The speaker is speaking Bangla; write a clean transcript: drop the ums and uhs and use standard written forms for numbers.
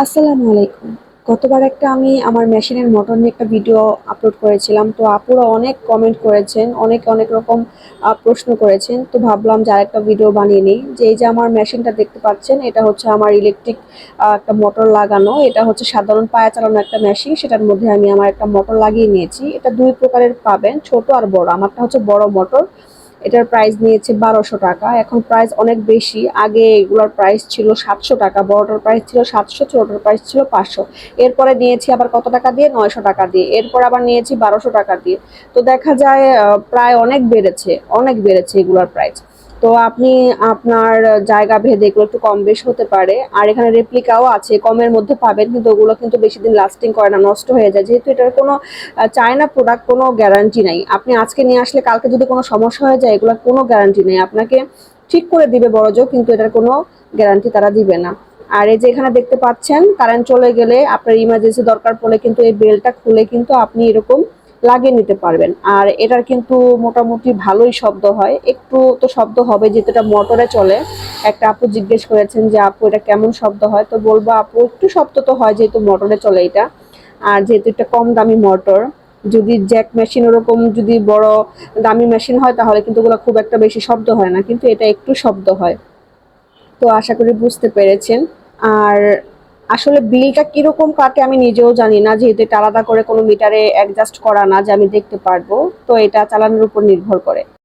আসসালামু আলাইকুম। গতবার একটা আমি আমার মেশিনের মোটর নিয়ে একটা ভিডিও আপলোড করেছিলাম। তো আপুরা অনেক কমেন্ট করেছেন, অনেকে অনেক রকম প্রশ্ন করেছেন। তো ভাবলাম যে আরেকটা ভিডিও বানিয়ে নিই। যে এই যে আমার মেশিনটা দেখতে পাচ্ছেন, এটা হচ্ছে আমার ইলেকট্রিক একটা মোটর লাগানো। এটা হচ্ছে সাধারণ পায়া চালানো একটা মেশিন। সেটার মধ্যে আমি আমার একটা মোটর লাগিয়ে নিয়েছি। এটা ২ প্রকারের পাবেন, ছোট আর বড়। আমারটা হচ্ছে বড় মোটর। এটার প্রাইস নিয়েছে ১২০০ টাকা। এখন প্রাইস অনেক বেশি। আগে এগুলোর প্রাইস ছিল ৭০০ টাকা, বড়টার প্রাইস ছিল ৭০০, ছোটটার প্রাইস ছিল ৫০০। এরপরে নিয়েছি আবার কত টাকা দিয়ে, ৯০০ টাকা দিয়ে। এরপর আবার নিয়েছি ১২০০ টাকা দিয়ে। তো দেখা যায় প্রায় অনেক বেড়েছে, অনেক বেড়েছে এগুলোর প্রাইস। তো আপনি আপনার জায়গা ভেদে এগুলো একটু কম বেশ হতে পারে। আর এখানে রেপ্লিকাও আছে, কমের মধ্যে পাবেন, কিন্তু ওগুলো কিন্তু বেশি দিন লাস্টিং করে না, নষ্ট হয়ে যায়। যেহেতু এটার কোনো চায়না প্রোডাক্ট, কোনো গ্যারান্টি নাই। আপনি আজকে নিয়ে আসলে কালকে যদি কোনো সমস্যা হয়ে যায়, এগুলোর কোনো গ্যারান্টি নেই। আপনাকে ঠিক করে দিবে বড়জোর, কিন্তু এটার কোনো গ্যারান্টি তারা দিবে না। আর এই যে এখানে দেখতে পাচ্ছেন, কারেন্ট চলে গেলে আপনার ইমার্জেন্সি দরকার পড়লে কিন্তু এই বেলটা খুলে কিন্তু আপনি এরকম লাগিয়ে নিতে পারবেন। আর এটার কিন্তু মোটামুটি ভালোই শব্দ হয়। একটু তো শব্দ হবে যেহেতু এটা মোটরে চলে। একটা আপু জিজ্ঞেস করেছেন যে আপু এটা কেমন শব্দ হয়, তো বলবো আপু একটু শব্দ তো হয় যেহেতু মোটরে চলে এটা। আর যেহেতু এটা কম দামি মোটর, যদি জ্যাক মেশিন ওরকম যদি বড় দামি মেশিন হয় তাহলে কিন্তু ওগুলো খুব একটা বেশি শব্দ হয় না, কিন্তু এটা একটু শব্দ হয়। তো আশা করি বুঝতে পেরেছেন। আর আসলে বিলটা কিরকম কাটে আমি নিজেও জানি না, যেহেতু এটা আলাদা করে কোনো মিটারে অ্যাডজাস্ট করা না যে আমি দেখতে পারবো। তো এটা চালানোর উপর নির্ভর করে।